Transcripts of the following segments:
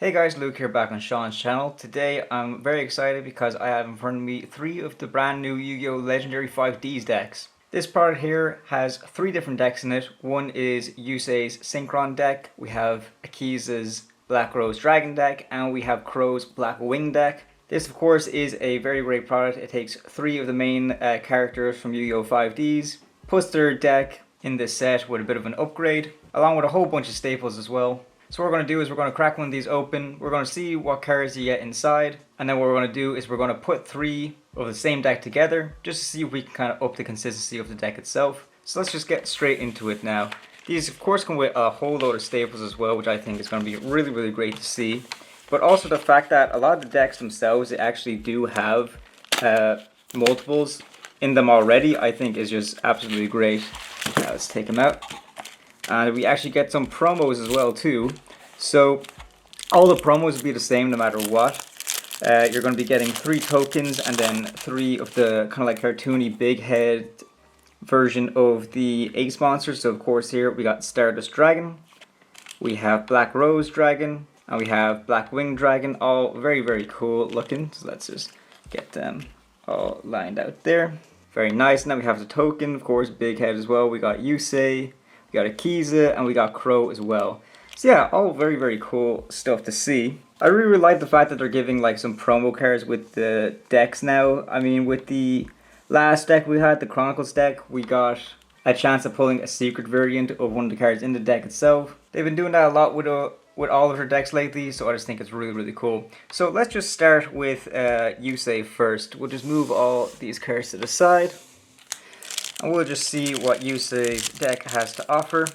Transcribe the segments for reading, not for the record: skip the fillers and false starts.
Hey guys, Luke here back on Sean's channel. Today I'm very excited because I have in front of me 3 of the brand new Yu-Gi-Oh! Legendary 5D's decks. This product here has 3 different decks in it. One is Yusei's Synchron deck, we have Akiza's Black Rose Dragon deck, and we have Crow's Blackwing deck. This of course is a very great product. It takes 3 of the main characters from Yu-Gi-Oh! 5D's, puts their deck in this set with a bit of an upgrade, along with a whole bunch of staples as well. So what we're going to do is we're going to crack one of these open, we're going to see what cards you get inside, and then what we're going to do is we're going to put 3 of the same deck together, just to see if we can kind of up the consistency of the deck itself. So let's just get straight into it now. These of course come with a whole load of staples as well, which I think is going to be really great to see. But also the fact that a lot of the decks themselves, they actually do have multiples in them already, I think is just absolutely great. Let's take them out. And we actually get some promos as well too. So all the promos will be the same no matter what. You're going to be getting 3 tokens and then 3 of the kind of like cartoony big head version of the ace monsters. So of course here we got Stardust Dragon, we have Black Rose Dragon, and we have Blackwing Dragon. All very cool looking. So let's just get them all lined out there. Very nice. Now we have the token, of course, big head as well. We got Yusei, we got Akiza, and we got Crow as well. So yeah, all very cool stuff to see. I really like the fact that they're giving like some promo cards with the decks now. I mean, with the last deck we had, the Chronicles deck, we got a chance of pulling a secret variant of one of the cards in the deck itself. They've been doing that a lot with all of their decks lately, so I just think it's really cool. So let's just start with Yusei first. We'll just move all these cards to the side, and we'll just see what Yusei's deck has to offer.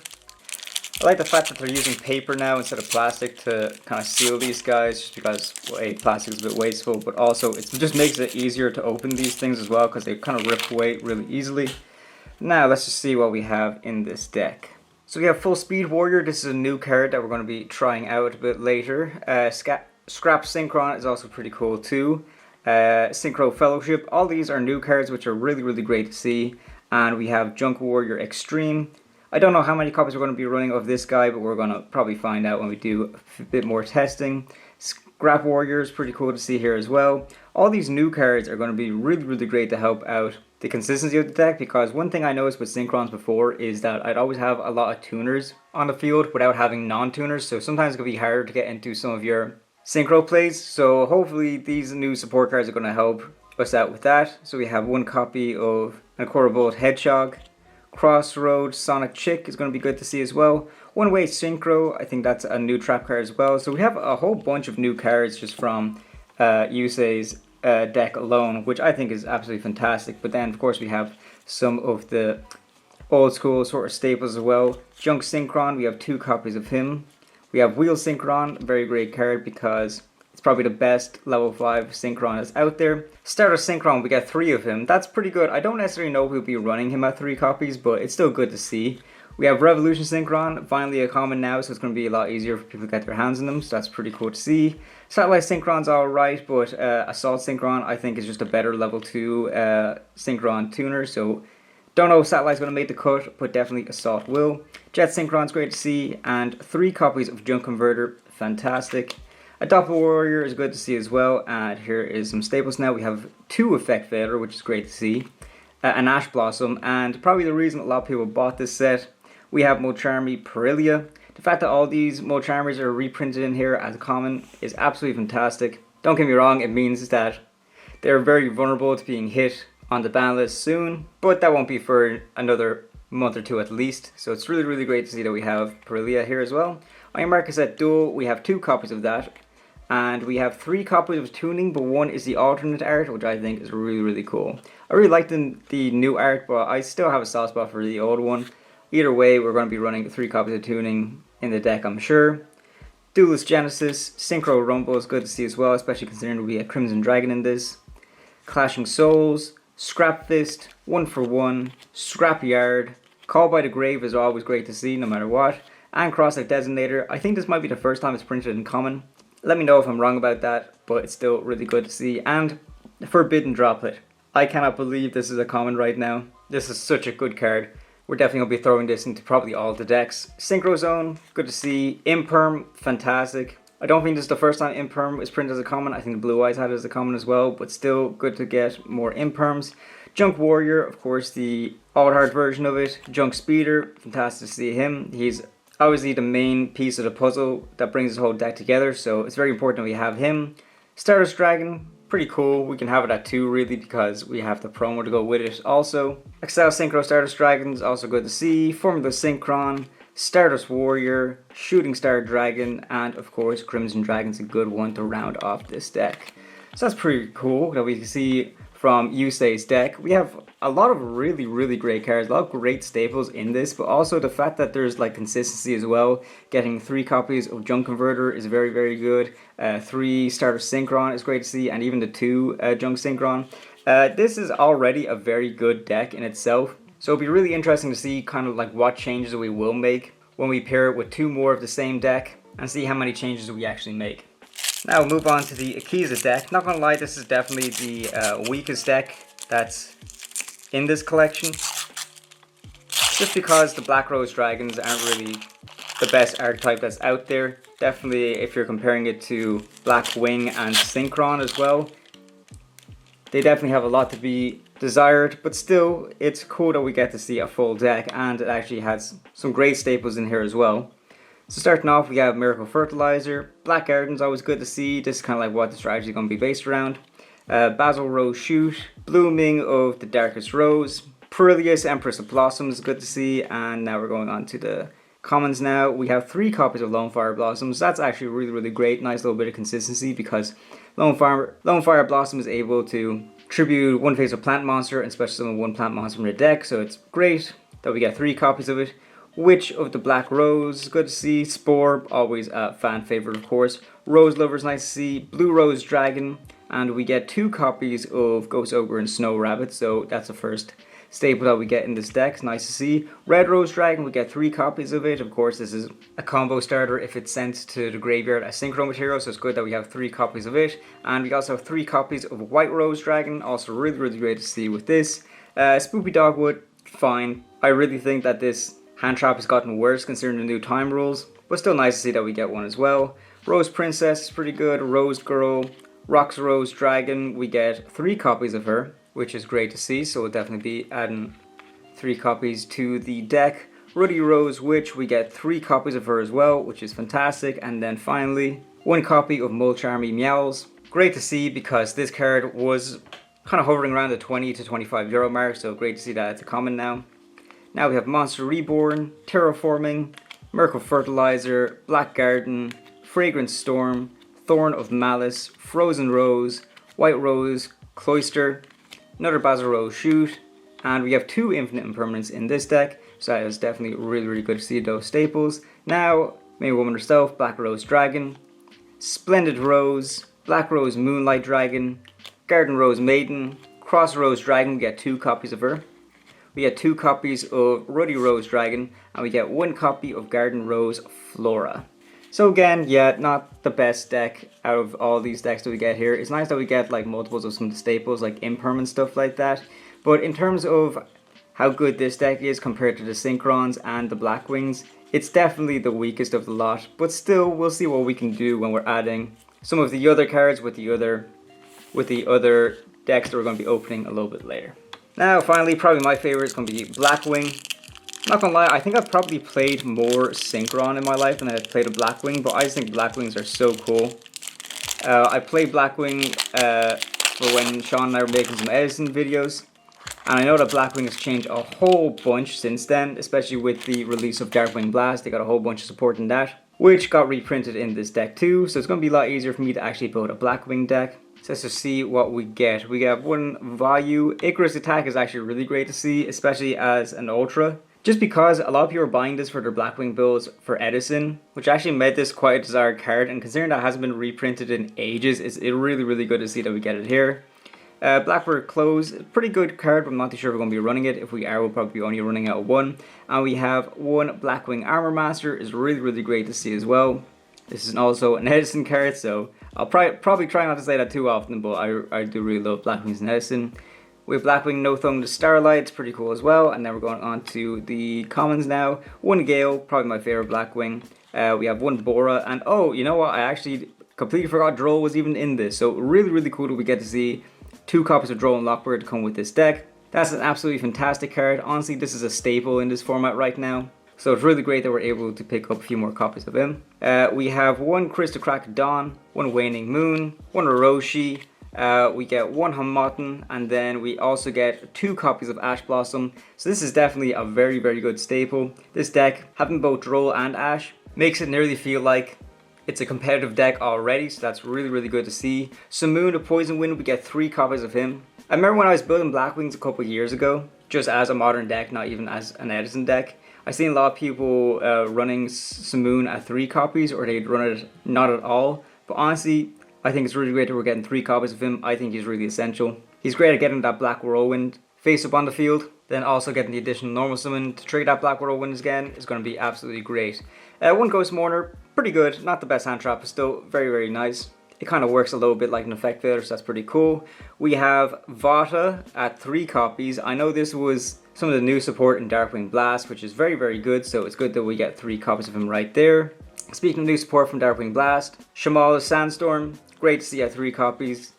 I like the fact that they're using paper now instead of plastic to kind of seal these guys, just because, well, A, plastic is a bit wasteful, but also it just makes it easier to open these things as well because they kind of rip away really easily. Now let's just see what we have in this deck. So we have Full Speed Warrior. This is a new card that we're going to be trying out a bit later. Scrap Synchron is also pretty cool too. Synchro Fellowship. All these are new cards which are really great to see. And we have Junk Warrior Extreme. I don't know how many copies we're going to be running of this guy, but we're going to probably find out when we do a bit more testing. Scrap Warrior is pretty cool to see here as well. All these new cards are going to be really great to help out the consistency of the deck, because one thing I noticed with Synchrons before is that I'd always have a lot of tuners on the field without having non-tuners, so sometimes it can be harder to get into some of your synchro plays. So hopefully these new support cards are going to help us out with that. So we have 1 copy of an Aquara Bullet Hedgehog. Crossroads Sonic Chick is going to be good to see as well. One Way Synchro, I think that's a new trap card as well. So we have a whole bunch of new cards just from Yusei's deck alone, which I think is absolutely fantastic. But then of course we have some of the old school sort of staples as well. Junk Synchron, we have 2 copies of him. We have Wheel Synchron, very great card because it's probably the best level 5 Synchron that's out there. Stardust Synchron, we get 3 of him. That's pretty good. I don't necessarily know if we'll be running him at 3 copies, but it's still good to see. We have Revolution Synchron, finally a common now, so it's going to be a lot easier for people to get their hands on them, so that's pretty cool to see. Satellite Synchron's alright, but Assault Synchron I think is just a better level 2 Synchron tuner, so don't know if Satellite's going to make the cut, but definitely Assault will. Jet Synchron's great to see, and 3 copies of Junk Converter, fantastic. A Doppel Warrior is good to see as well, and here is some staples now. We have 2 Effect Failure, which is great to see, an Ash Blossom, and probably the reason a lot of people bought this set, we have Mocharmy Perillia. The fact that all these Mocharmys are reprinted in here as a common is absolutely fantastic. Don't get me wrong, it means that they're very vulnerable to being hit on the ban list soon, but that won't be for another month or 2 at least, so it's really great to see that we have Perillia here as well. Iron Marquisette Duel, we have 2 copies of that. And we have 3 copies of Tuning, but 1 is the alternate art, which I think is really cool. I really like the new art, but I still have a soft spot for the old one. Either way, we're going to be running 3 copies of Tuning in the deck, I'm sure. Duelist Genesis, Synchro Rumble is good to see as well, especially considering we have Crimson Dragon in this. Clashing Souls, Scrap Fist, 1 for 1, Scrapyard, Call by the Grave is always great to see no matter what, and Cross-Like Designator. I think this might be the first time it's printed in common. Let me know if I'm wrong about that, but it's still really good to see. And Forbidden Droplet. I cannot believe this is a common right now. This is such a good card. We're definitely going to be throwing this into probably all the decks. Synchro Zone, good to see. Imperm, fantastic. I don't think this is the first time Imperm is printed as a common. I think the Blue Eyes had it as a common as well, but still good to get more Imperms. Junk Warrior, of course, the alt-art version of it. Junk Speeder, fantastic to see him. He's obviously the main piece of the puzzle that brings the whole deck together, so it's very important we have him. Stardust Dragon, pretty cool. We can have it at 2 really because we have the promo to go with it also. Excel Synchro Stardust Dragons, also good to see. Formula Synchron, Stardust Warrior, Shooting Star Dragon, and of course Crimson Dragon's a good one to round off this deck. So that's pretty cool that we can see from Yusei's deck. We have a lot of really great cards, a lot of great staples in this, but also the fact that there's like consistency as well. Getting 3 copies of Junk Converter is very good. 3 Stardust Synchron is great to see, and even the 2 Junk Synchron. This is already a very good deck in itself, so it'll be really interesting to see kind of like what changes we will make when we pair it with 2 more of the same deck and see how many changes we actually make. Now we'll move on to the Akiza deck. Not gonna lie, this is definitely the weakest deck that's in this collection. Just because the Black Rose Dragons aren't really the best archetype that's out there. Definitely if you're comparing it to Blackwing and Synchron as well. They definitely have a lot to be desired, but still it's cool that we get to see a full deck, and it actually has some great staples in here as well. So starting off, we have Miracle Fertilizer. Black Garden's always good to see. This is kind of like what the strategy is going to be based around. Basil Rose Shoot. Blooming of the Darkest Rose. Perilous Empress of Blossoms, good to see. And now we're going on to the commons now. We have 3 copies of Lone Fire Blossoms. That's actually really great. Nice little bit of consistency because Lone Fire Blossom is able to tribute 1 face of plant monster and special summon 1 plant monster from the deck. So it's great that we get 3 copies of it. Witch of the Black Rose, good to see. Spore, always a fan favorite of course. Rose Lover's nice to see. Blue Rose Dragon, and we get 2 copies of Ghost Ogre and Snow Rabbit, so that's the first staple that we get in this deck. It's nice to see. Red Rose Dragon, we get 3 copies of it. Of course, this is a combo starter if it's sent to the graveyard as synchro material, so it's good that we have 3 copies of it. And we also have 3 copies of White Rose Dragon, also really great to see with this. Spoopy Dogwood, fine. I really think that this hand trap has gotten worse considering the new time rules, but still nice to see that we get one as well. Rose Princess is pretty good. Rose Girl, Rocks Rose Dragon, we get 3 copies of her, which is great to see, so we'll definitely be adding 3 copies to the deck. Ruddy Rose Witch, we get 3 copies of her as well, which is fantastic. And then finally, 1 copy of Mulcharmy Meows. Great to see because this card was kind of hovering around the 20 to 25 euro mark, so great to see that it's a common now. Now we have Monster Reborn, Terraforming, Miracle Fertilizer, Black Garden, Fragrant Storm, Thorn of Malice, Frozen Rose, White Rose, Cloister, another Basil Rose Shoot, and we have 2 Infinite Impermanents in this deck, so that is definitely really good to see those staples. Now, Main Woman herself, Black Rose Dragon, Splendid Rose, Black Rose Moonlight Dragon, Garden Rose Maiden, Cross Rose Dragon, we get 2 copies of her. We get 2 copies of Ruddy Rose Dragon, and we get 1 copy of Garden Rose Flora. So again, yeah, not the best deck out of all these decks that we get here. It's nice that we get like multiples of some of the staples like Imperm and stuff like that. But in terms of how good this deck is compared to the Synchrons and the Blackwings, it's definitely the weakest of the lot. But still, we'll see what we can do when we're adding some of the other cards with the other decks that we're going to be opening a little bit later. Now, finally, probably my favorite is going to be Blackwing. Not gonna lie, I think I've probably played more Synchron in my life than I've played a Blackwing, but I just think Blackwings are so cool. I played Blackwing for when Sean and I were making some Edison videos, and I know that Blackwing has changed a whole bunch since then, especially with the release of Darkwing Blast. They got a whole bunch of support in that, which got reprinted in this deck too, so it's going to be a lot easier for me to actually build a Blackwing deck. So let's just see what we get. We have 1 Value. Icarus Attack is actually really great to see, especially as an Ultra. Just because a lot of people are buying this for their Blackwing builds for Edison, which actually made this quite a desired card, and considering that hasn't been reprinted in ages, it's really good to see that we get it here. Blackbird Close, pretty good card, but I'm not too sure if we're going to be running it. If we are, we'll probably be only running out 1. And we have 1 Blackwing Armor Master, is really great to see as well. This is also an Edison card, so I'll probably try not to say that too often, but I do really love Blackwings and Edison. We have Blackwing No Thumb to Starlight, it's pretty cool as well. And then we're going on to the commons now. 1 Gale, probably my favorite Blackwing. We have one Bora, and oh, you know what? I actually completely forgot Droll was even in this. So really, really cool that we get to see 2 copies of Droll and Lockbird come with this deck. That's an absolutely fantastic card. Honestly, this is a staple in this format right now. So it's really great that we're able to pick up a few more copies of him. We have one Crystocrack Dawn, one Waning Moon, one Orochi. We get one Hamotten, and then we also get 2 copies of Ash Blossom. So this is definitely a very, very good staple. This deck, having both Droll and Ash, makes it nearly feel like it's a competitive deck already, so that's really, really good to see. Simoon, the Poison Wind, we get 3 copies of him. I remember when I was building Blackwings a couple of years ago, just as a modern deck, not even as an Edison deck, I seen a lot of people running Simoon at 3 copies, or they'd run it not at all. But honestly, I think it's really great that we're getting 3 copies of him. I think he's really essential. He's great at getting that Black Whirlwind face up on the field. Then also getting the additional normal summon to trigger that Black Whirlwind again is going to be absolutely great. One Ghost Mourner, pretty good. Not the best hand trap, but still very, very nice. It kind of works a little bit like an effect failure, so that's pretty cool. We have Vata at 3 copies. I know this was some of the new support in Darkwing Blast, which is very, very good, so it's good that we get 3 copies of him right there. Speaking of new support from Darkwing Blast, Shamal Sandstorm, great to see at 3 copies.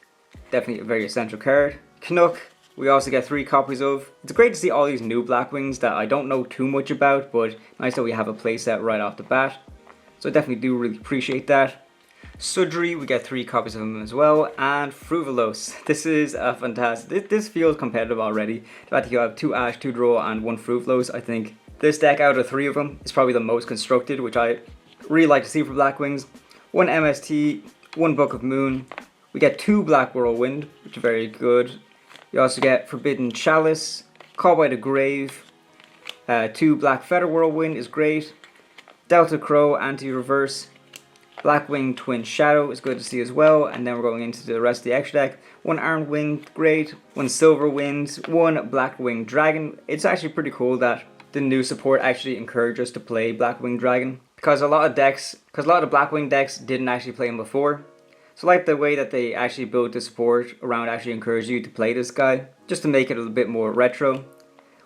Definitely a very essential card. Canuck, we also get 3 copies of. It's great to see all these new Blackwings that I don't know too much about, but nice that we have a playset right off the bat. So I definitely do really appreciate that. Sudri, we get 3 copies of him as well, and Fruvalos. This is a fantastic, this feels competitive already. The fact that you have 2 Ash, 2 Draw, and 1 Fruvalos, I think this deck out of 3 of them is probably the most constructed, which I really like to see for Blackwings. 1 MST, 1 Book of Moon. We get 2 Black Whirlwind, which are very good. You also get Forbidden Chalice, Call by the Grave, 2 Black Feather Whirlwind is great. Delta Crow, Anti-Reverse. Blackwing Twin Shadow is good to see as well, and then we're going into the rest of the extra deck. 1 Iron Wing, great. 1 Silver Wind, 1 Blackwing Dragon. It's actually pretty cool that the new support actually encouraged us to play Blackwing Dragon, because a lot of Blackwing decks didn't actually play him before. So I like the way that they actually built the support around actually encourage you to play this guy, just to make it a little bit more retro.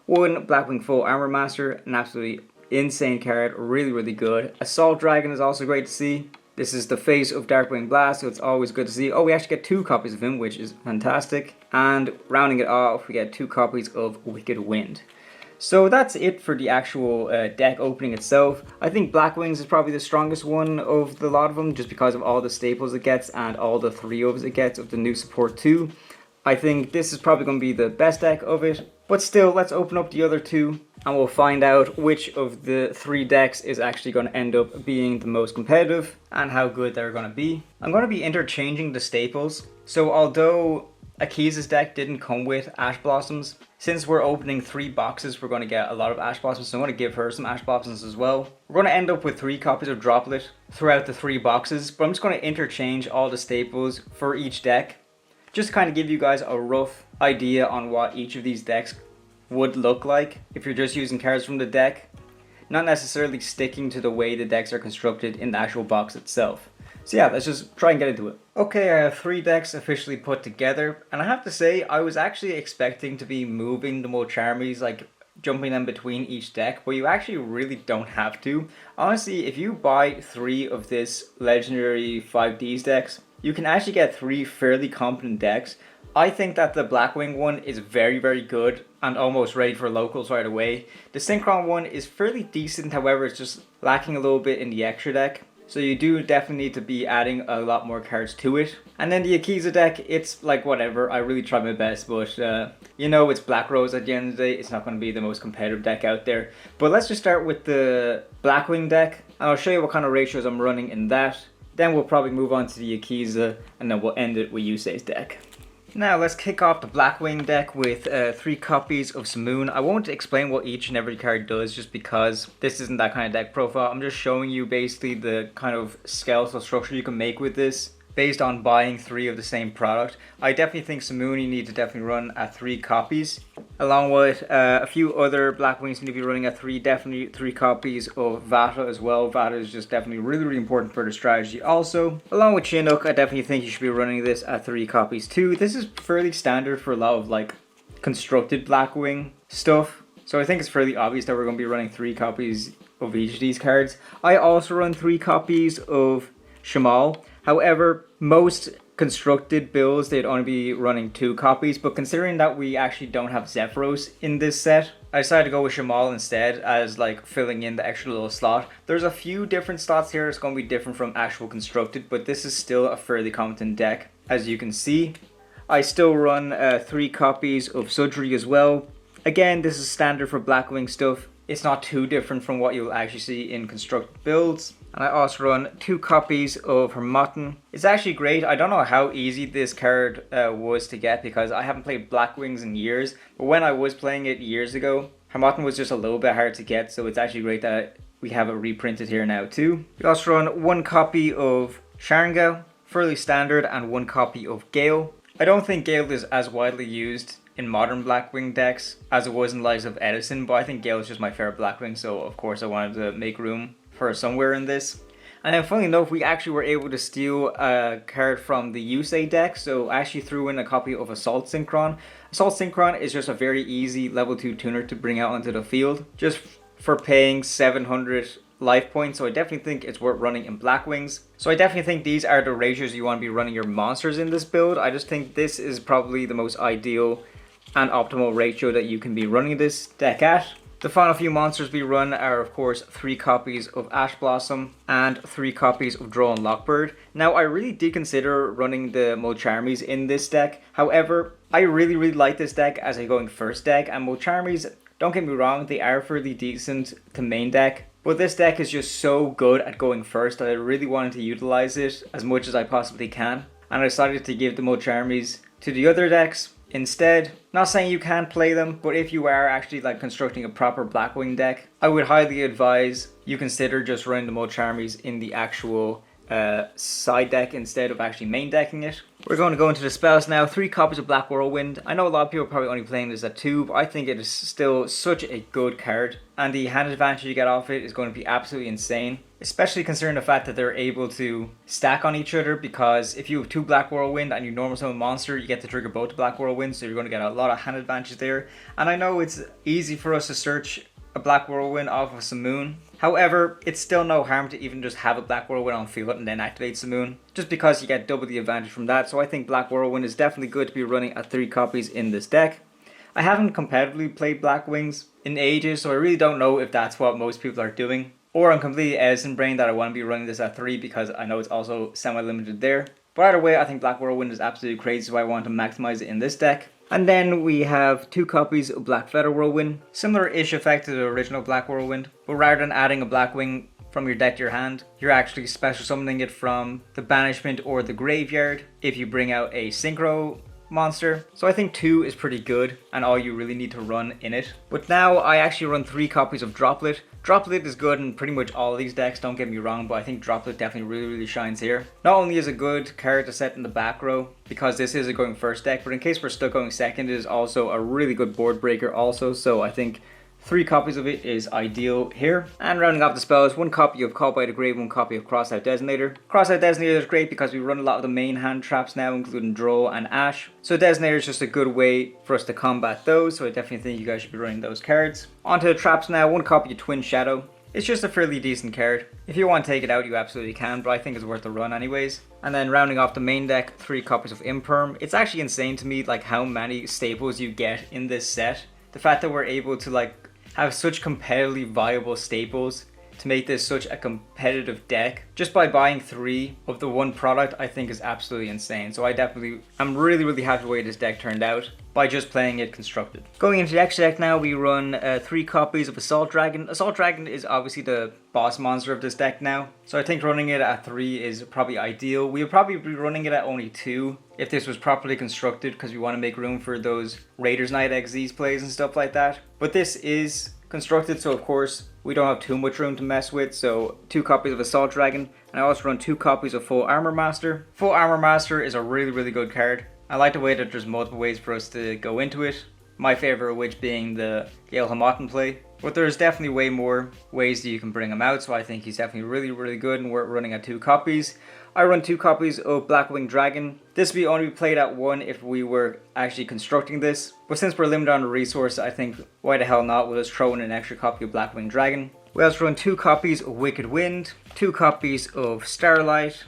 1 Blackwing Full Armor Master, an absolutely insane card, really, really good. Assault Dragon is also great to see. This is the face of Darkwing Blast, so it's always good to see. Oh, we actually get 2 copies of him, which is fantastic. And rounding it off, we get 2 copies of Wicked Wind. So that's it for the actual deck opening itself. I think Blackwings is probably the strongest one of the lot of them, just because of all the staples it gets and all the 3-ofs it gets of the new support too. I think this is probably going to be the best deck of it. But still, let's open up the other 2 and we'll find out which of the 3 decks is actually going to end up being the most competitive and how good they're going to be. I'm going to be interchanging the staples. So although Akiza's deck didn't come with Ash Blossoms, since we're opening 3 boxes, we're going to get a lot of Ash Blossoms, so I'm going to give her some Ash Blossoms as well. We're going to end up with 3 copies of Droplet throughout the 3 boxes, but I'm just going to interchange all the staples for each deck, just to kind of give you guys a rough idea on what each of these decks would look like if you're just using cards from the deck, not necessarily sticking to the way the decks are constructed in the actual box itself. So yeah, let's just try and get into it. Okay, I have 3 decks officially put together, and I have to say, I was actually expecting to be moving the Molcharmies, like jumping them between each deck, but you actually really don't have to. Honestly, if you buy 3 of this legendary 5D's decks, you can actually get 3 fairly competent decks. I think that the Blackwing one is very, very good and almost ready for locals right away. The Synchron one is fairly decent, however it's just lacking a little bit in the extra deck. So you do definitely need to be adding a lot more cards to it. And then the Akiza deck, it's like whatever, I really try my best, but you know, it's Black Rose at the end of the day, it's not going to be the most competitive deck out there. But let's just start with the Blackwing deck, and I'll show you what kind of ratios I'm running in that. Then we'll probably move on to the Akiza, and then we'll end it with Yusei's deck. Now let's kick off the Blackwing deck with 3 copies of Simoon. I won't explain what each and every card does just because this isn't that kind of deck profile. I'm just showing you basically the kind of skeletal structure you can make with this based on buying 3 of the same product. I definitely think Simoon you need to definitely run at 3 copies. Along with a few other Blackwings need to be running at 3, definitely 3 copies of Vata as well. Vata is just definitely really, really important for the strategy also. Along with Chinook, I definitely think you should be running this at 3 copies too. This is fairly standard for a lot of like constructed Blackwing stuff. So I think it's fairly obvious that we're going to be running 3 copies of each of these cards. I also run 3 copies of Shamal. However, most constructed builds, they'd only be running 2 copies, but considering that we actually don't have Zephyros in this set, I decided to go with Shamal instead as like filling in the extra little slot. There's a few different slots here. It's going to be different from actual constructed, but this is still a fairly competent deck. As you can see, I still run 3 copies of Sudri as well. Again, this is standard for Blackwing stuff. It's not too different from what you'll actually see in constructed builds. And I also run 2 copies of Hermotten. It's actually great. I don't know how easy this card was to get because I haven't played Blackwings in years. But when I was playing it years ago, Hermotten was just a little bit hard to get. So it's actually great that we have it reprinted here now too. We also run 1 copy of Sharingan, fairly standard, and 1 copy of Gale. I don't think Gale is as widely used in modern Blackwing decks as it was in Lives of Edison, but I think Gale is just my favorite Blackwing, so of course I wanted to make room for somewhere in this. And then funnily enough, we actually were able to steal a card from the Yusei deck, so I actually threw in a copy of Assault Synchron. Assault Synchron is just a very easy level 2 tuner to bring out onto the field, just for paying 700 life points, so I definitely think it's worth running in Blackwings. So I definitely think these are the ratios you want to be running your monsters in this build. I just think this is probably the most ideal and optimal ratio that you can be running this deck at. The final few monsters we run are of course 3 copies of Ash Blossom and 3 copies of Droll and Lockbird. Now I really did consider running the Mulcharmies in this deck, however I really like this deck as a going first deck, and Mulcharmies, don't get me wrong, they are fairly decent to main deck, but this deck is just so good at going first that I really wanted to utilize it as much as I possibly can, and I decided to give the Mulcharmies to the other decks instead. Not saying you can't play them, but if you are actually like constructing a proper Blackwing deck, I would highly advise you consider just running the Mulcharmies in the actual side deck instead of actually main decking it. We're going to go into the spells now. 3 copies of Black Whirlwind. I know a lot of people are probably only playing this at 2, but I think it is still such a good card, and the hand advantage you get off it is going to be absolutely insane, especially considering the fact that they're able to stack on each other, because if you have 2 Black Whirlwind and you normal summon a monster, you get to trigger both the Black Whirlwind, so you're going to get a lot of hand advantage there. And I know it's easy for us to search a Black Whirlwind off of Simoon. However, it's still no harm to even just have a Black Whirlwind on field and then activate Simoon, just because you get double the advantage from that. So I think Black Whirlwind is definitely good to be running at 3 copies in this deck. I haven't competitively played Blackwings in ages, so I really don't know if that's what most people are doing. Or I'm completely Edison brain that I want to be running this at 3 because I know it's also semi-limited there. But either way, I think Black Whirlwind is absolutely crazy, so I want to maximize it in this deck. And then we have 2 copies of Black Feather Whirlwind. Similar-ish effect to the original Black Whirlwind, but rather than adding a Blackwing from your deck to your hand, you're actually special summoning it from the banishment or the graveyard if you bring out a Synchro monster. So I think 2 is pretty good and all you really need to run in it. But now I actually run 3 copies of Droplet. Droplet is good in pretty much all of these decks, don't get me wrong, but I think Droplet definitely really shines here. Not only is a good card to set in the back row, because this is a going first deck, but in case we're stuck going second, it is also a really good board breaker also, so I think 3 copies of it is ideal here. And rounding off the spells, 1 copy of Call by the Grave, 1 copy of Crossout Designator. Crossout Designator is great because we run a lot of the main hand traps now, including Droll and Ash. So Designator is just a good way for us to combat those, so I definitely think you guys should be running those cards. Onto the traps now, 1 copy of Twin Shadow. It's just a fairly decent card. If you want to take it out, you absolutely can, but I think it's worth the run anyways. And then rounding off the main deck, 3 copies of Imperm. It's actually insane to me like how many staples you get in this set. The fact that we're able to like have such competitively viable staples to make this such a competitive deck just by buying 3 of the one product, I think is absolutely insane. So I'm really happy the way this deck turned out by just playing it constructed. Going into the extra deck now, we run 3 copies of Assault Dragon. Assault Dragon is obviously the boss monster of this deck now, so I think running it at 3 is probably ideal. We would probably be running it at only 2 if this was properly constructed, because we want to make room for those Raiders Night XZ plays and stuff like that. But this is constructed, so of course we don't have too much room to mess with, so 2 copies of Assault Dragon, and I also run 2 copies of Full Armor Master. Full Armor Master is a really good card. I like the way that there's multiple ways for us to go into it, my favorite of which being the Gale Hamotten play, but there's definitely way more ways that you can bring him out, so I think he's definitely really good, and we're running at 2 copies. I run 2 copies of Blackwing Dragon. This would only be played at 1 if we were actually constructing this, but since we're limited on the resource, I think why the hell not, we'll just throw in an extra copy of Blackwing Dragon. We also run 2 copies of Wicked Wind, 2 copies of Starlight,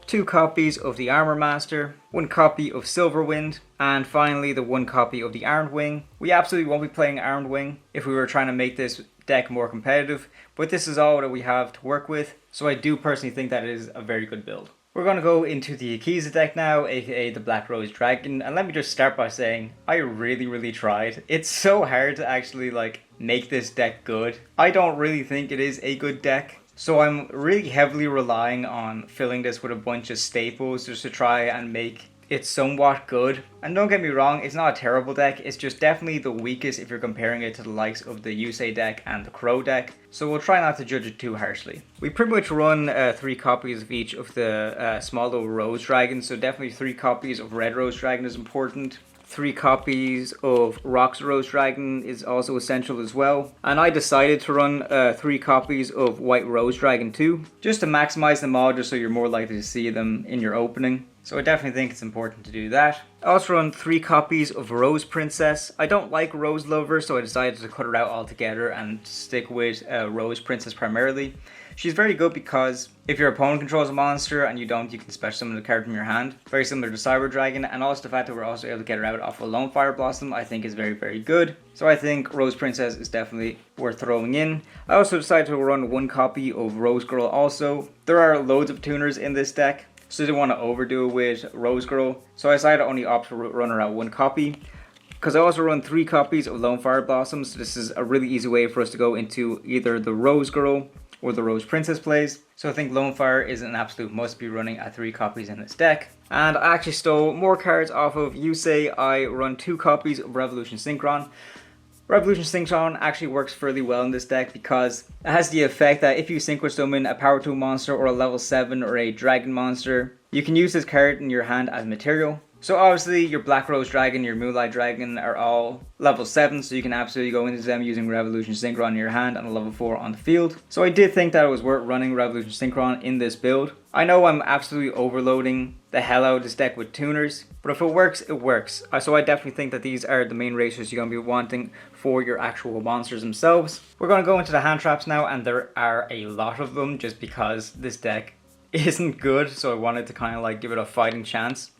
2 copies of the Armor Master, 1 copy of Silverwind, and finally the 1 copy of the Armed Wing. We absolutely won't be playing Armed Wing if we were trying to make this deck more competitive, but this is all that we have to work with, so I do personally think that it is a very good build. We're going to go into the Akiza deck now, aka the Black Rose Dragon, and let me just start by saying I really tried. It's so hard to actually make this deck good. I don't really think it is a good deck, so I'm really heavily relying on filling this with a bunch of staples just to try and make it somewhat good. And don't get me wrong, it's not a terrible deck, it's just definitely the weakest if you're comparing it to the likes of the Yusei deck and the Crow deck, so we'll try not to judge it too harshly. We pretty much run 3 copies of each of the small little Rose Dragons, so definitely 3 copies of Red Rose Dragon is important. 3 copies of Rocks Rose Dragon is also essential as well. And I decided to run 3 copies of White Rose Dragon too, just to maximize them all, just so you're more likely to see them in your opening. So I definitely think it's important to do that. I also run 3 copies of Rose Princess. I don't like Rose Lover, so I decided to cut her out altogether and stick with Rose Princess primarily. She's very good because if your opponent controls a monster and you don't, you can special summon the card from your hand. Very similar to Cyber Dragon, and also the fact that we're also able to get her out off a Lone Fire Blossom I think is very good. So I think Rose Princess is definitely worth throwing in. I also decided to run 1 copy of Rose Girl also. There are loads of tuners in this deck, so I didn't want to overdo it with Rose Girl, so I decided to only opt to run her out 1 copy. Because I also run 3 copies of Lone Fire Blossoms, so this is a really easy way for us to go into either the Rose Girl or the Rose Princess plays. So I think Lone Fire is an absolute must be running at 3 copies in this deck. And I actually stole more cards off of Yusei. I run 2 copies of Revolution Synchron. Revolution Synchron actually works fairly well in this deck because it has the effect that if you Synchro summon a Power 2 monster or a level 7 or a Dragon monster, you can use this card in your hand as material. So obviously your Black Rose Dragon, your Moonlight Dragon are all level 7, so you can absolutely go into them using Revolution Synchron in your hand and a level 4 on the field. So I did think that it was worth running Revolution Synchron in this build. I know I'm absolutely overloading the hell out of this deck with tuners, but if it works, it works. So I definitely think that these are the main ratios you're going to be wanting for your actual monsters themselves. We're going to go into the hand traps now, and there are a lot of them just because this deck isn't good, so I wanted to kind of give it a fighting chance.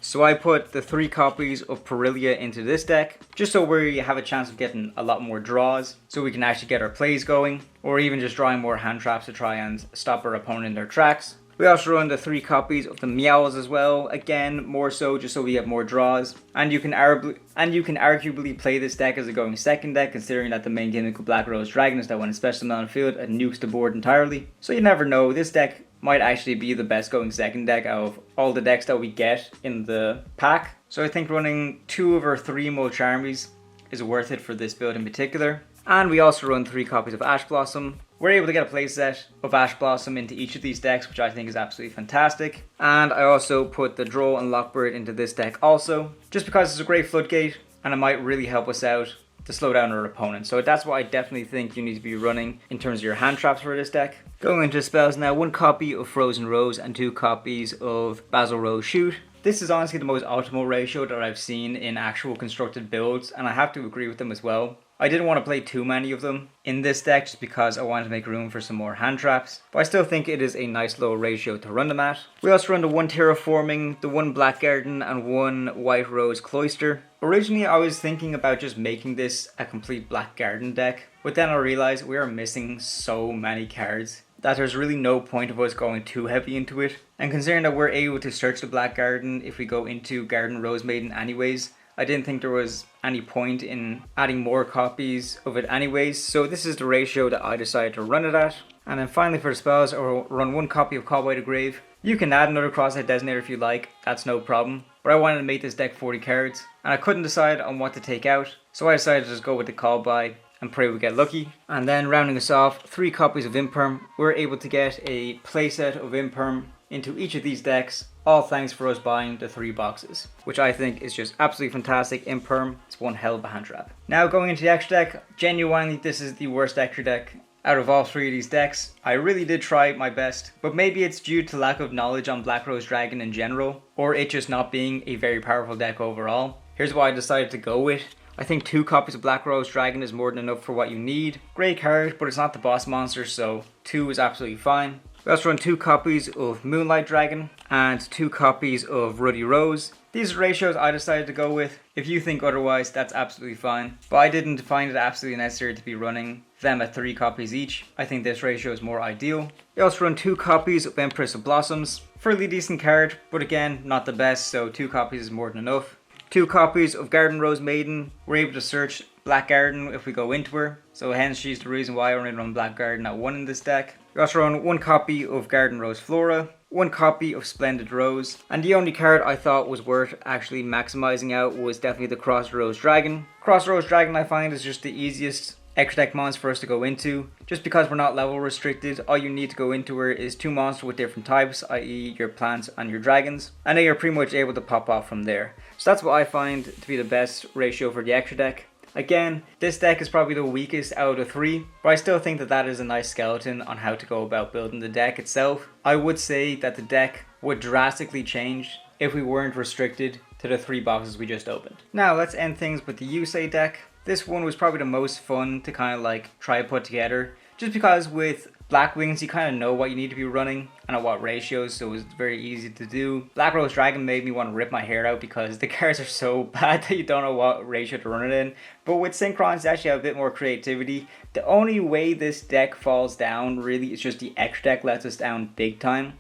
So I put the 3 copies of Perilia into this deck, just so we have a chance of getting a lot more draws, so we can actually get our plays going, or even just drawing more hand traps to try and stop our opponent in their tracks. We also run the 3 copies of the Meows as well, again more so just so we have more draws, and you can arguably play this deck as a going second deck, considering that the main gimmick of Black Rose Dragon is that when it's special on the field, it nukes the board entirely. So you never know, this deck might actually be the best going second deck out of all the decks that we get in the pack. So I think running 2 of our 3 Molcharmies is worth it for this build in particular. And we also run 3 copies of Ash Blossom. We're able to get a playset of Ash Blossom into each of these decks, which I think is absolutely fantastic. And I also put the Droll and Lockbird into this deck also, just because it's a great floodgate and it might really help us out to slow down our opponent. So that's what I definitely think you need to be running in terms of your hand traps for this deck. Going into spells now, 1 copy of Frozen Rose and 2 copies of Basil Rose Shoot. This is honestly the most optimal ratio that I've seen in actual constructed builds, and I have to agree with them as well. I didn't want to play too many of them in this deck just because I wanted to make room for some more hand traps, but I still think it is a nice low ratio to run them at. We also run the 1 Terraforming, the 1 Black Garden, and 1 White Rose Cloister. Originally I was thinking about just making this a complete Black Garden deck, but then I realized we are missing so many cards that there's really no point of us going too heavy into it. And considering that we're able to search the Black Garden if we go into Garden Rose Maiden anyways, I didn't think there was any point in adding more copies of it anyways, so this is the ratio that I decided to run it at. And then finally for the spells, I'll run 1 copy of Call by the Grave. You can add another Crosshead Designator if you like, that's no problem. But I wanted to make this deck 40 cards, and I couldn't decide on what to take out, so I decided to just go with the Call by and pray we get lucky. And then rounding us off, 3 copies of Imperm. We're able to get a playset of Imperm into each of these decks, all thanks for us buying the 3 boxes, which I think is just absolutely fantastic. Imperm, it's one hell of a hand trap. Now going into the extra deck, genuinely this is the worst extra deck out of all 3 of these decks. I really did try my best, but maybe it's due to lack of knowledge on Black Rose Dragon in general, or it just not being a very powerful deck overall. Here's what I decided to go with. I think 2 copies of Black Rose Dragon is more than enough for what you need. Great card, but it's not the boss monster, so 2 is absolutely fine. We also run 2 copies of Moonlight Dragon and 2 copies of Ruddy Rose. These are ratios I decided to go with. If you think otherwise, that's absolutely fine. But I didn't find it absolutely necessary to be running them at 3 copies each. I think this ratio is more ideal. We also run 2 copies of Empress of Blossoms. Fairly decent card, but again, not the best, so 2 copies is more than enough. 2 copies of Garden Rose Maiden. We're able to search Black Garden if we go into her, so hence she's the reason why I only run Black Garden at 1 in this deck. We also run 1 copy of Garden Rose Flora, 1 copy of Splendid Rose, and the only card I thought was worth actually maximizing out was definitely the Cross Rose Dragon. Cross Rose Dragon I find is just the easiest extra deck mons for us to go into. Just because we're not level restricted, all you need to go into her is 2 monsters with different types, i.e. your plants and your dragons, and then you're pretty much able to pop off from there. So that's what I find to be the best ratio for the extra deck. Again, this deck is probably the weakest out of 3, but I still think that that is a nice skeleton on how to go about building the deck itself. I would say that the deck would drastically change if we weren't restricted to the 3 boxes we just opened. Now let's end things with the Yusei deck. This one was probably the most fun to kind of like try to put together, just because with Blackwings you kind of know what you need to be running and at what ratios, so it was very easy to do. Black Rose Dragon made me want to rip my hair out because the cards are so bad that you don't know what ratio to run it in. But with Synchron, you actually have a bit more creativity. The only way this deck falls down really is just the extra deck lets us down big time.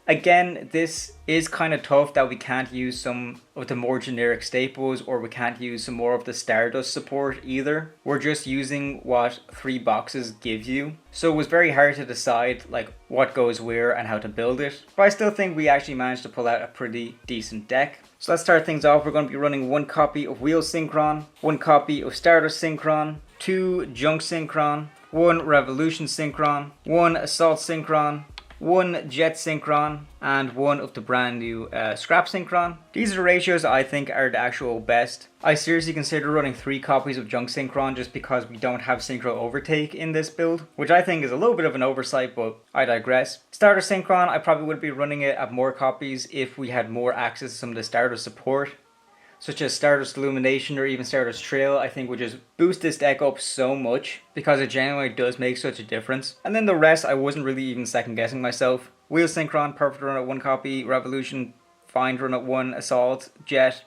Again, this is kind of tough that we can't use some of the more generic staples, or we can't use some more of the Stardust support either. We're just using what 3 boxes give you. So it was very hard to decide like what goes where and how to build it. But I still think we actually managed to pull out a pretty decent deck. So let's start things off. We're going to be running 1 copy of Wheel Synchron, 1 copy of Stardust Synchron, 2 Junk Synchron, 1 Revolution Synchron, 1 Assault Synchron, 1 Jet Synchron, and 1 of the brand new Scrap Synchron. These are ratios I think are the actual best. I seriously consider running 3 copies of Junk Synchron just because we don't have Synchro Overtake in this build, which I think is a little bit of an oversight, but I digress. Starter Synchron, I probably would be running it at more copies if we had more access to some of the starter support, such as Stardust Illumination or even Stardust Trail. I think would just boost this deck up so much because it genuinely does make such a difference. And then the rest, I wasn't really even second guessing myself. Wheel Synchron, perfect run at 1 copy. Revolution, fine run at 1. Assault, Jet,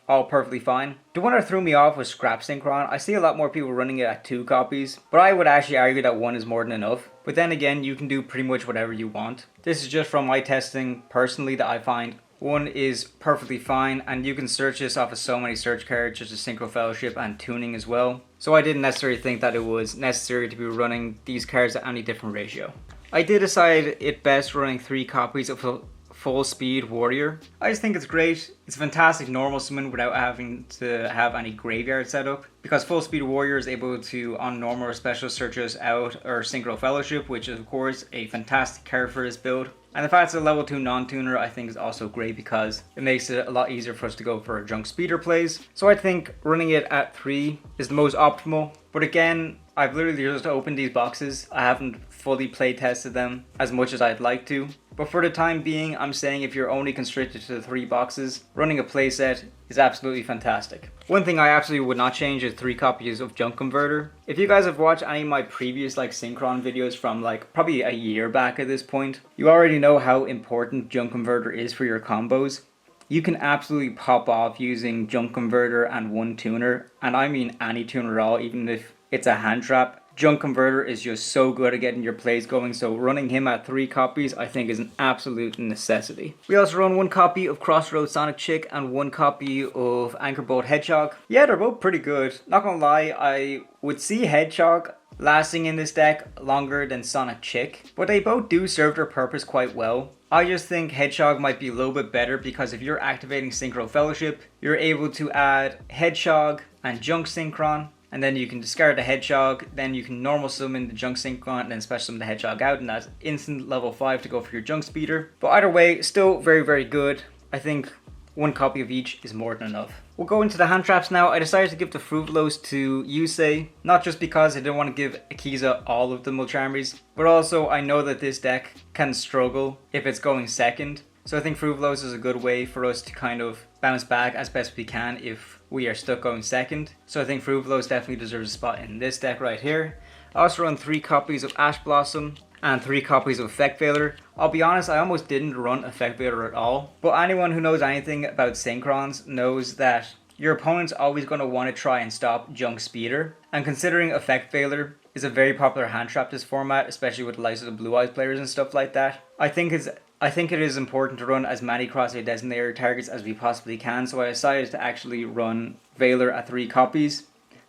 all perfectly fine. The one that threw me off was Scrap Synchron. I see a lot more people running it at 2 copies, but I would actually argue that 1 is more than enough. But then again, you can do pretty much whatever you want. This is just from my testing personally that I find 1 is perfectly fine, and you can search this off of so many search cards such as Synchro Fellowship and Tuning as well. So I didn't necessarily think that it was necessary to be running these cards at any different ratio. I did decide it best running 3 copies of Full Speed Warrior. I just think it's great. It's a fantastic normal summon without having to have any graveyard setup, because Full Speed Warrior is able to on normal or special search us out or Synchro Fellowship, which is of course a fantastic card for this build. And the fact it's a level 2 non-tuner I think is also great because it makes it a lot easier for us to go for junk speeder plays. So I think running it at 3 is the most optimal. But again, I've literally just opened these boxes. I haven't fully play tested them as much as I'd like to. But for the time being, I'm saying if you're only constricted to the 3 boxes, running a playset is absolutely fantastic. One thing I absolutely would not change is 3 copies of Junk Converter. If you guys have watched any of my previous like Synchron videos from like probably a year back at this point, you already know how important Junk Converter is for your combos. You can absolutely pop off using Junk Converter and 1 tuner, and I mean any tuner at all, even if it's a hand trap. Junk Converter is just so good at getting your plays going, so running him at 3 copies I think is an absolute necessity. We also run 1 copy of Crossroads Sonic Chick and 1 copy of Anchor Bolt Hedgehog. Yeah, they're both pretty good. Not gonna lie, I would see Hedgehog lasting in this deck longer than Sonic Chick, but they both do serve their purpose quite well. I just think Hedgehog might be a little bit better because if you're activating Synchro Fellowship, you're able to add Hedgehog and Junk Synchron, and then you can discard the Hedgehog, then you can normal summon the Junk Synchron, and then special summon the Hedgehog out, and that's instant level 5 to go for your Junk Speeder. But either way, still very, very good. I think 1 copy of each is more than enough. We'll go into the hand traps now. I decided to give the Fruitlos to Yusei, not just because I didn't want to give Akiza all of the Mulcharmies, but also I know that this deck can struggle if it's going second. So I think Fruvolose is a good way for us to kind of bounce back as best we can if we are stuck going second. So I think Fruvolose definitely deserves a spot in this deck right here. I also run 3 copies of Ash Blossom and 3 copies of Effect Veiler. I'll be honest, I almost didn't run Effect Veiler at all. But anyone who knows anything about Synchrons knows that your opponent's always going to want to try and stop Junk Speeder. And considering Effect Veiler is a very popular hand trap this format, especially with the likes of the Blue Eyes players and stuff like that, I think it is important to run as many Crosshair Designator targets as we possibly can, so I decided to actually run Veiler at 3 copies.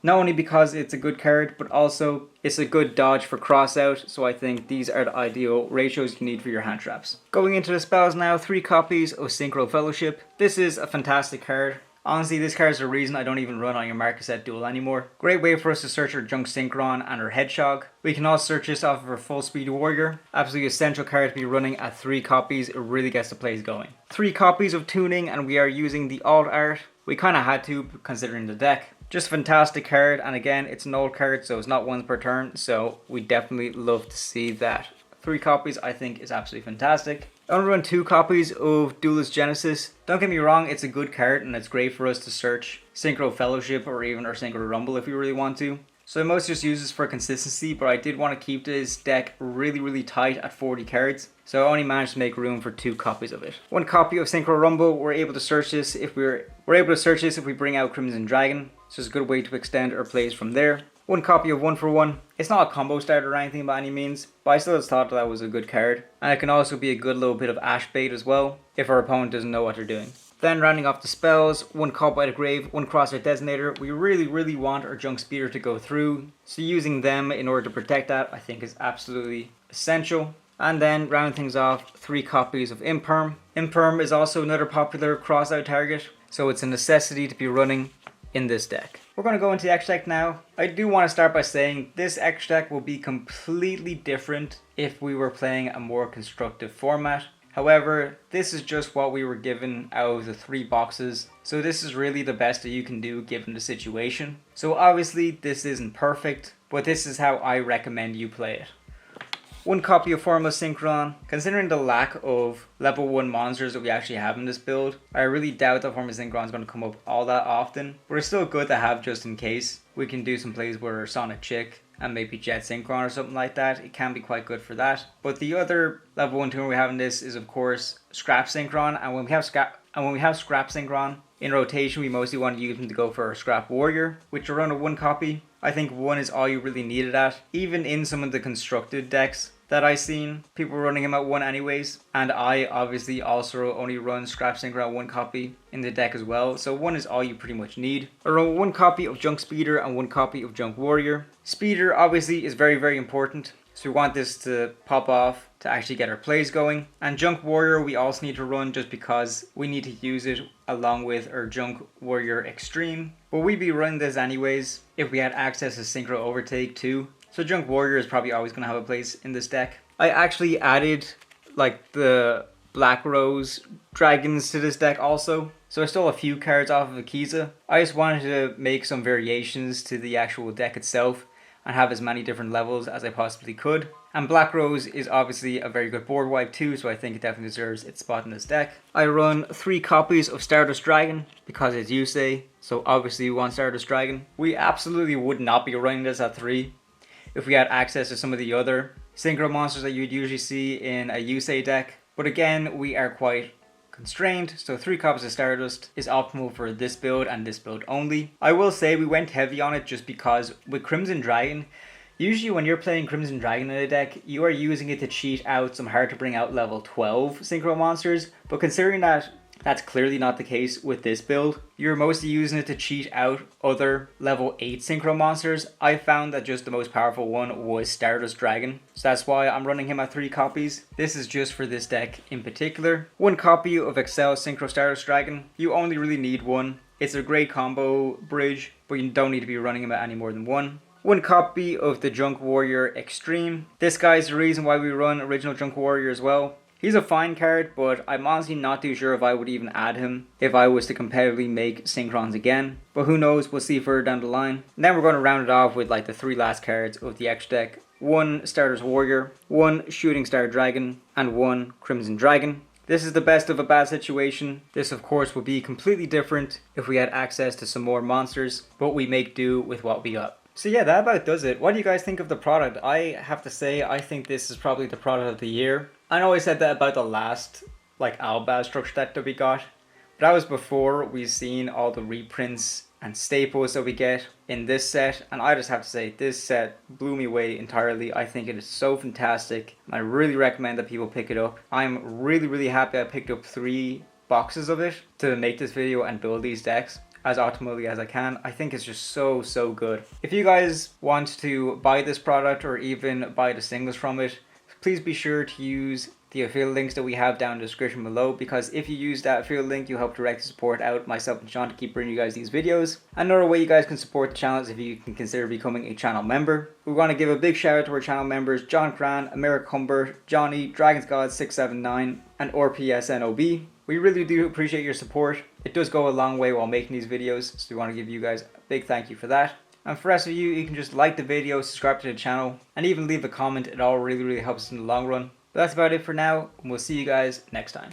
Not only because it's a good card, but also it's a good dodge for crossout, so I think these are the ideal ratios you need for your hand traps. Going into the spells now, 3 copies of Synchro Fellowship. This is a fantastic card. Honestly, this card is the reason I don't even run on your Marcaset duel anymore. Great way for us to search our Junk Synchron and our Hedgehog. We can also search this off of our Full Speed Warrior. Absolutely essential card to be running at 3 copies. It really gets the plays going. 3 copies of Tuning, and we are using the Alt Art. We kind of had to, considering the deck. Just a fantastic card, and again, it's an old card, so it's not once per turn, so we definitely love to see that. 3 copies I think is absolutely fantastic. I'm going to run 2 copies of Duelist Genesis. Don't get me wrong, it's a good card and it's great for us to search Synchro Fellowship or even our Synchro Rumble if we really want to. So I mostly just use this for consistency, but I did want to keep this deck really tight at 40 cards. So I only managed to make room for 2 copies of it. 1 copy of Synchro Rumble, we're able to search this if we bring out Crimson Dragon. So it's a good way to extend our plays from there. 1 copy of 1 for 1. It's not a combo starter or anything by any means, but I still just thought that was a good card. And it can also be a good little bit of Ash bait as well, if our opponent doesn't know what they're doing. Then rounding off the spells, 1 Call by the Grave, 1 Crosshair Designator. We really want our Junk Speeder to go through, so using them in order to protect that I think is absolutely essential. And then rounding things off, 3 copies of Imperm. Imperm is also another popular crossout target, so it's a necessity to be running in this deck. We're going to go into the extra deck now. I do want to start by saying this extra deck will be completely different if we were playing a more constructive format. However, this is just what we were given out of the 3 boxes, so this is really the best that you can do given the situation. So obviously this isn't perfect, but this is how I recommend you play it. 1 copy of Formula Synchron. Considering the lack of level 1 monsters that we actually have in this build, I really doubt that Formula Synchron is going to come up all that often, but it's still good to have just in case. We can do some plays where Sonic Chick and maybe Jet Synchron or something like that. It can be quite good for that. But the other level 1 tool we have in this is of course Scrap Synchron, and when we have Scrap Synchron in rotation, we mostly want to use them to go for a Scrap Warrior, which will run a 1 copy. I think 1 is all you really needed at, even in some of the constructed decks that I've seen, people running him at 1 anyways, and I obviously also only run Scrap Synchron 1 copy in the deck as well, so 1 is all you pretty much need. I run 1 copy of Junk Speeder and 1 copy of Junk Warrior. Speeder obviously is very important, so we want this to pop off to actually get our plays going. And Junk Warrior we also need to run just because we need to use it along with our Junk Warrior Extreme, but we'd be running this anyways if we had access to Synchro Overtake too. So Junk Warrior is probably always going to have a place in this deck. I actually added like the Black Rose dragons to this deck also. So I stole a few cards off of Akiza. I just wanted to make some variations to the actual deck itself and have as many different levels as I possibly could. And Black Rose is obviously a very good board wipe too, so I think it definitely deserves its spot in this deck. I run 3 copies of Stardust Dragon because it's Yusei, so obviously we want Stardust Dragon. We absolutely would not be running this at 3 if we had access to some of the other synchro monsters that you'd usually see in a Yusei deck. But again, we are quite constrained, so 3 copies of Stardust is optimal for this build and this build only. I will say we went heavy on it just because with Crimson Dragon, usually when you're playing Crimson Dragon in a deck, you are using it to cheat out some hard to bring out level 12 synchro monsters, but considering that that's clearly not the case with this build, you're mostly using it to cheat out other level 8 synchro monsters. I found that just the most powerful one was Stardust Dragon, so that's why I'm running him at 3 copies. This is just for this deck in particular. 1 copy of Excel Synchro Stardust Dragon. You only really need 1. It's a great combo bridge, but you don't need to be running him at any more than 1. 1 copy of the Junk Warrior Extreme. This guy's the reason why we run original Junk Warrior as well. He's a fine card, but I'm honestly not too sure if I would even add him if I was to competitively make Synchrons again. But who knows, we'll see further down the line. And then we're going to round it off with like the 3 last cards of the extra deck. 1 Stardust Warrior, 1 Shooting Star Dragon, and 1 Crimson Dragon. This is the best of a bad situation. This of course would be completely different if we had access to some more monsters, but we make do with what we got. So yeah, that about does it. What do you guys think of the product? I have to say, I think this is probably the product of the year. I know I said that about the last Albaz structure deck that we got, but that was before we've seen all the reprints and staples that we get in this set, and I just have to say this set blew me away entirely. I think it is so fantastic. I really recommend that people pick it up. I'm really happy I picked up 3 boxes of it to make this video and build these decks as optimally as I can. I think it's just so good. If you guys want to buy this product or even buy the singles from it, please be sure to use the affiliate links that we have down in the description below, because if you use that affiliate link, you help directly support out myself and Sean to keep bringing you guys these videos. Another way you guys can support the channel is if you can consider becoming a channel member. We want to give a big shout out to our channel members: John Cran, America Humber, Johnny, Dragons God 679, and RPSNOB. We really do appreciate your support. It does go a long way while making these videos, so we want to give you guys a big thank you for that. And for the rest of you, you can just like the video, subscribe to the channel, and even leave a comment. It all really helps us in the long run. But that's about it for now, and we'll see you guys next time.